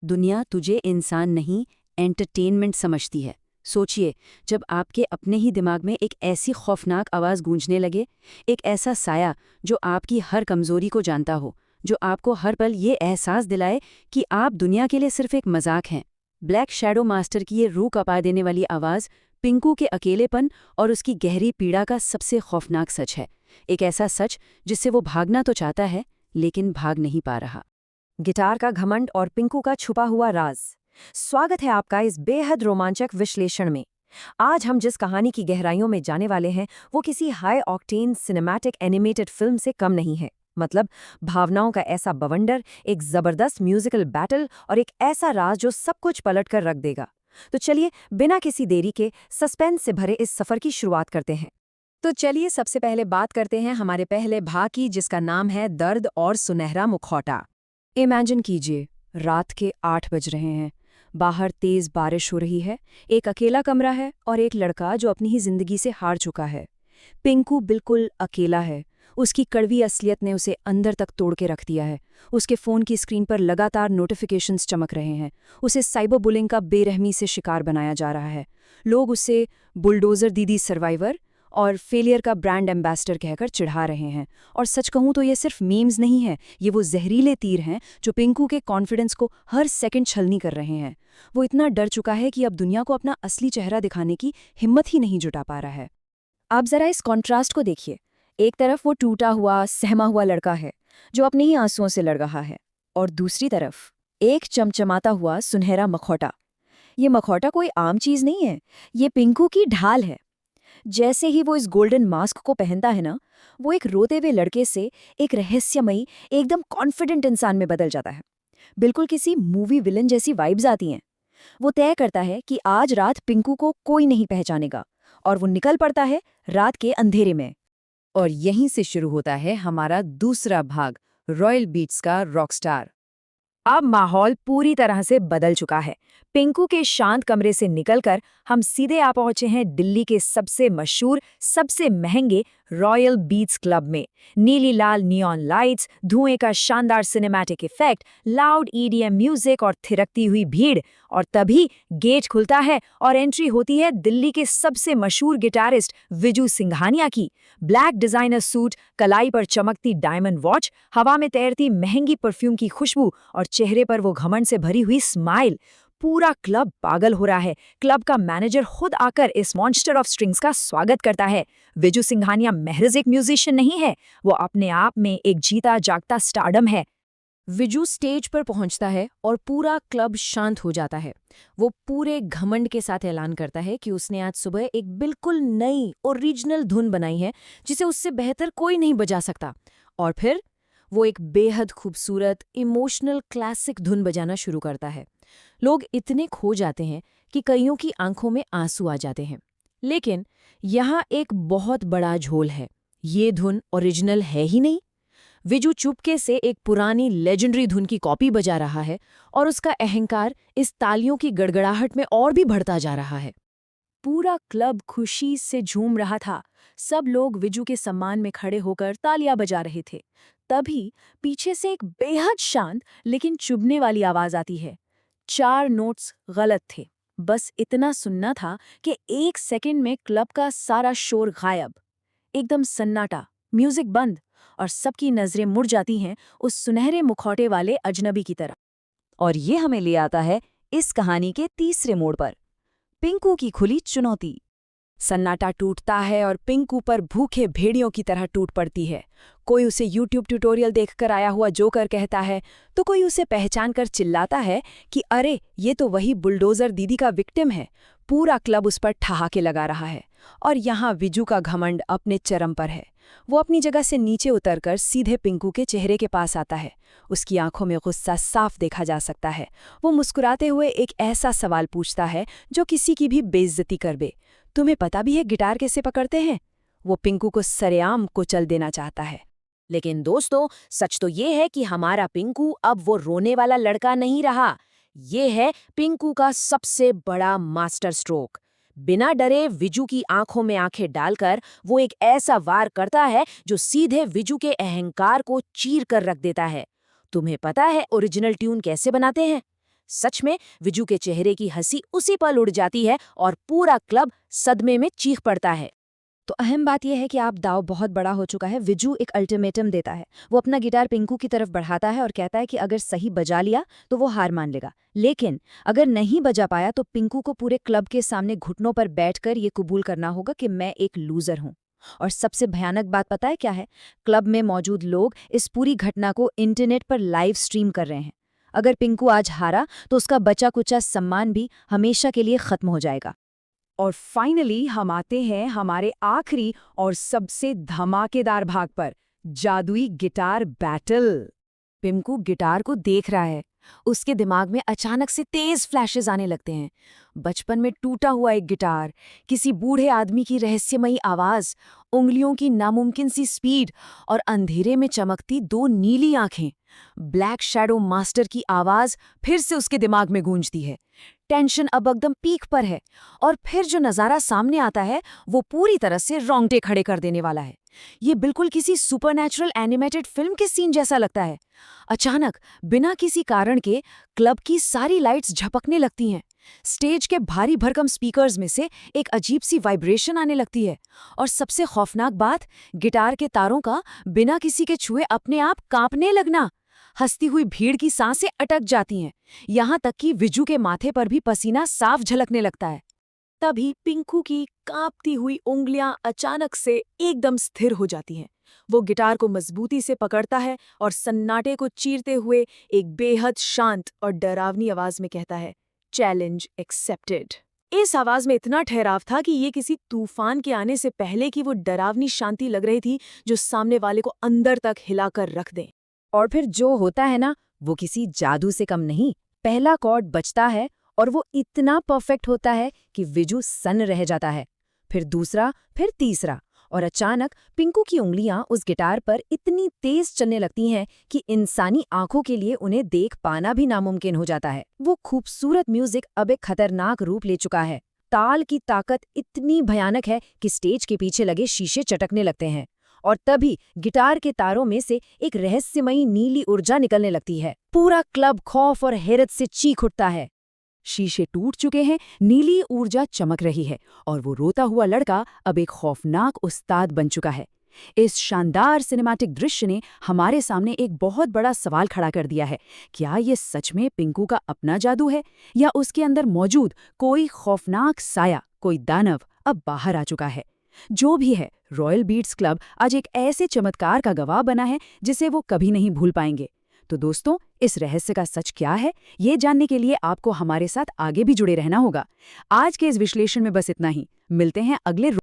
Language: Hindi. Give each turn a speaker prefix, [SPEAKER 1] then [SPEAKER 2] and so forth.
[SPEAKER 1] दुनिया तुझे इंसान नहीं, एंटरटेनमेंट समझती है। सोचिए, जब आपके अपने ही दिमाग में एक ऐसी खौफनाक आवाज़ गूंजने लगे, एक ऐसा साया जो आपकी हर कमज़ोरी को जानता हो, जो आपको हर पल ये एहसास दिलाए कि आप दुनिया के लिए सिर्फ एक मजाक हैं। ब्लैक शैडो मास्टर की ये रूह कपा देने वाली आवाज़ पिंकू के अकेलेपन और उसकी गहरी पीड़ा का सबसे खौफनाक सच है। एक ऐसा सच जिससे वो भागना तो चाहता है, लेकिन भाग नहीं पा रहा।
[SPEAKER 2] गिटार का घमंड और पिंकू का छुपा हुआ राज। स्वागत है आपका इस बेहद रोमांचक विश्लेषण में। आज हम जिस कहानी की गहराइयों में जाने वाले हैं वो किसी high octane cinematic animated film से कम नहीं है। मतलब भावनाओं का ऐसा बवंडर, एक जबरदस्त म्यूजिकल बैटल और एक ऐसा राज जो सब कुछ पलट कर रख देगा। तो चलिए बिना किसी देरी के सस्पेंस से भरे इस सफर की शुरुआत करते हैं। तो चलिए सबसे पहले बात करते हैं हमारे पहले भाग की, जिसका नाम है दर्द और सुनहरा मुखौटा। इमेजिन कीजिए, रात के 8 बज रहे हैं, बाहर तेज बारिश हो रही है, एक अकेला कमरा है और एक लड़का जो अपनी ही जिंदगी से हार चुका है। पिंकू बिल्कुल अकेला है। उसकी कड़वी असलियत ने उसे अंदर तक तोड़ के रख दिया है। उसके फ़ोन की स्क्रीन पर लगातार नोटिफिकेशंस चमक रहे हैं। उसे साइबर बुलिंग का बेरहमी से शिकार बनाया जा रहा है। लोग उसे बुलडोज़र दीदी सर्वाइवर और फेलियर का ब्रांड एम्बेसडर कहकर चिढ़ा रहे हैं। और सच कहूं तो ये सिर्फ मीम्स नहीं है, ये वो जहरीले तीर हैं जो पिंकू के कॉन्फिडेंस को हर सेकंड छलनी कर रहे हैं। वो इतना डर चुका है कि अब दुनिया को अपना असली चेहरा दिखाने की हिम्मत ही नहीं जुटा पा रहा है। आप जरा इस कॉन्ट्रास्ट को देखिए। एक तरफ वो टूटा हुआ सहमा हुआ लड़का है जो अपने ही आंसुओं से लड़ रहा है, और दूसरी तरफ एक चमचमाता हुआ सुनहरा मखौटा। ये मखौटा कोई आम चीज नहीं है, ये पिंकू की ढाल है। जैसे ही वो इस गोल्डन मास्क को पहनता है ना, वो एक रोते हुए लड़के से एक रहस्यमयी, एकदम कॉन्फिडेंट इंसान में बदल जाता है। बिल्कुल किसी मूवी विलन जैसी वाइब्स आती हैं। वो तय करता है कि आज रात पिंकू को कोई नहीं पहचानेगा, और वो निकल पड़ता है रात के अंधेरे में।
[SPEAKER 1] और यहीं से शुरू होता है हमारा दूसरा भाग, रॉयल बीट्स का रॉकस्टार।
[SPEAKER 2] अब माहौल पूरी तरह से बदल चुका है। पिंकू के शांत कमरे से निकलकर हम सीधे आ पहुंचे हैं दिल्ली के सबसे मशहूर, सबसे महंगे रॉयल बीट्स क्लब में। नीली लाल नियॉन लाइट्स, धुएं का शानदार cinematic effect, loud EDM music और थिरकती हुई भीड़। और तभी गेट खुलता है और एंट्री होती है दिल्ली के सबसे मशहूर गिटारिस्ट विजू सिंघानिया की। ब्लैक डिजाइनर सूट, कलाई पर चमकती डायमंड वॉच, हवा में तैरती महंगी परफ्यूम की खुशबू और चेहरे पर वो घमंड से भरी हुई स्माइल। पूरा क्लब पागल हो रहा है। क्लब का मैनेजर खुद आकर इस मॉन्स्टर ऑफ स्ट्रिंग्स का स्वागत करता है। विजू सिंघानिया महज एक म्यूजिशियन नहीं है, वो अपने आप में एक जीता जागता स्टारडम है। विजू स्टेज पर पहुंचता है और पूरा क्लब शांत हो जाता है। वो पूरे घमंड के साथ ऐलान करता है कि उसने आज सुबह एक बिल्कुल नई ओरिजिनल धुन बनाई है जिसे उससे बेहतर कोई नहीं बजा सकता। और फिर वो एक बेहद खूबसूरत इमोशनल क्लासिक धुन बजाना शुरू करता है। लोग इतने खो जाते हैं कि कईयों की आंखों में आंसू आ जाते हैं। लेकिन यहाँ एक बहुत बड़ा झोल है, ये धुन ओरिजिनल है ही नहीं। विजू चुपके से एक पुरानी लेजेंडरी धुन की कॉपी बजा रहा है और उसका अहंकार इस तालियों की गड़गड़ाहट में और भी बढ़ता जा रहा है। पूरा क्लब खुशी से झूम रहा था। सब लोग विजू के सम्मान में खड़े होकर तालियां बजा रहे थे। तभी पीछे से एक बेहद शांत लेकिन चुभने वाली आवाज आती है। 4 नोट्स गलत थे। बस इतना सुनना था कि 1 सेकंड में क्लब का सारा शोर गायब। एकदम सन्नाटा, म्यूजिक बंद, और सबकी नजरें मुड़ जाती हैं उस सुनहरे मुखौटे वाले अजनबी की तरफ।
[SPEAKER 1] और ये हमें ले आता है इस कहानी के तीसरे मोड़ पर, पिंकू की खुली चुनौती। सन्नाटा टूटता है और पिंकू पर भूखे भेड़ियों की तरह टूट पड़ती है। कोई उसे यूट्यूब ट्यूटोरियल देखकर आया हुआ जोकर कहता है, तो कोई उसे पहचान कर चिल्लाता है कि अरे ये तो वही बुलडोजर दीदी का विक्टिम है। पूरा क्लब उस पर ठहाके लगा रहा है। और यहाँ विजू का घमंड अपने चरम पर है। वो अपनी जगह से नीचे उतरकर सीधे पिंकू के चेहरे के पास आता है। उसकी आंखों में गुस्सा साफ देखा जा सकता है। वो मुस्कुराते हुए एक ऐसा सवाल पूछता है जो किसी की भी बेइज्जती कर दे। तुम्हें पता भी है गिटार कैसे पकड़ते हैं? वो पिंकू को सरेआम कुचल देना चाहता है।
[SPEAKER 2] लेकिन दोस्तों, सच तो ये है कि हमारा पिंकू अब वो रोने वाला लड़का नहीं रहा। ये है पिंकू का सबसे बड़ा मास्टर स्ट्रोक। बिना डरे विजू की आंखों में आंखें डालकर वो एक ऐसा वार करता है जो सीधे विजू के अहंकार को चीर कर रख देता है। तुम्हें पता है ओरिजिनल ट्यून कैसे बनाते हैं? सच में विजू के चेहरे की हंसी उसी पल उड़ जाती है और पूरा क्लब सदमे में चीख पड़ता है।
[SPEAKER 1] तो अहम बात यह है कि आप दाव बहुत बड़ा हो चुका है। विजू एक अल्टीमेटम देता है। वो अपना गिटार पिंकू की तरफ बढ़ाता है और कहता है कि अगर सही बजा लिया तो वो हार मान लेगा, लेकिन अगर नहीं बजा पाया तो पिंकू को पूरे क्लब के सामने घुटनों पर बैठकर ये कबूल करना होगा कि मैं एक लूजर हूँ। और सबसे भयानक बात पता है क्या है? क्लब में मौजूद लोग इस पूरी घटना को इंटरनेट पर लाइव स्ट्रीम कर रहे हैं। अगर पिंकू आज हारा तो उसका बचा कुचा सम्मान भी हमेशा के लिए खत्म हो जाएगा।
[SPEAKER 2] और फाइनली हम आते हैं हमारे आखिरी और सबसे धमाकेदार भाग पर, जादुई गिटार बैटल। पिंकू गिटार को देख रहा है। उसके दिमाग में अचानक से तेज फ्लैशेस आने लगते हैं। बचपन में टूटा हुआ एक गिटार, किसी बूढ़े आदमी की रहस्यमयी आवाज, उंगलियों की नामुमकिन सी स्पीड और अंधेरे में चमकती 2 नीली आंखें। ब्लैक शैडो मास्टर की आवाज फिर से उसके दिमाग में गूंजती है। टेंशन अब एकदम पीक पर है और फिर जो नज़ारा सामने आता है वो पूरी तरह से रोंगटे खड़े कर देने वाला है। ये बिल्कुल किसी सुपरनैचुरल एनिमेटेड फिल्म के सीन जैसा लगता है। अचानक बिना किसी कारण के क्लब की सारी लाइट्स झपकने लगती हैं। स्टेज के भारी भरकम स्पीकर्स में से एक अजीब सी वाइब्रेशन आने लगती है और सबसे खौफनाक बात, गिटार के तारों का बिना किसी के छुए अपने आप कांपने लगना। हंसती हुई भीड़ की सांसें अटक जाती हैं, यहाँ तक कि विजू के माथे पर भी पसीना साफ झलकने लगता है। तभी पिंकू की कांपती हुई उंगलियां अचानक से एकदम स्थिर हो जाती हैं। वो गिटार को मजबूती से पकड़ता है और सन्नाटे को चीरते हुए एक बेहद शांत और डरावनी आवाज में कहता है, चैलेंज एक्सेप्टेड। इस आवाज में इतना ठहराव था कि ये किसी तूफान के आने से पहले की वो डरावनी शांति लग रही थी जो सामने वाले को अंदर तक हिलाकर रख दे।
[SPEAKER 1] और फिर जो होता है ना, वो किसी जादू से कम नहीं। पहला कॉर्ड बजता है और वो इतना परफेक्ट होता है कि विजू सन्न रह जाता है। फिर दूसरा, फिर तीसरा, और अचानक पिंकू की उंगलियां उस गिटार पर इतनी तेज चलने लगती हैं कि इंसानी आंखों के लिए उन्हें देख पाना भी नामुमकिन हो जाता है। वो खूबसूरत म्यूजिक अब एक खतरनाक रूप ले चुका है। ताल की ताकत इतनी भयानक है कि स्टेज के पीछे लगे शीशे चटकने लगते हैं और तभी गिटार के तारों में से एक रहस्यमयी नीली ऊर्जा निकलने लगती है। पूरा क्लब खौफ और हैरत से चीख उठता है। शीशे टूट चुके हैं, नीली ऊर्जा चमक रही है और वो रोता हुआ लड़का अब एक खौफनाक उस्ताद बन चुका है। इस शानदार सिनेमैटिक दृश्य ने हमारे सामने एक बहुत बड़ा सवाल खड़ा कर दिया है। क्या ये सच में पिंकू का अपना जादू है या उसके अंदर मौजूद कोई खौफनाक साया, कोई दानव अब बाहर आ चुका है? जो भी है, रॉयल बीट्स क्लब आज एक ऐसे चमत्कार का गवाह बना है जिसे वो कभी नहीं भूल पाएंगे। तो दोस्तों, इस रहस्य का सच क्या है, ये जानने के लिए आपको हमारे साथ आगे भी जुड़े रहना होगा। आज के इस विश्लेषण में बस इतना ही। मिलते हैं अगले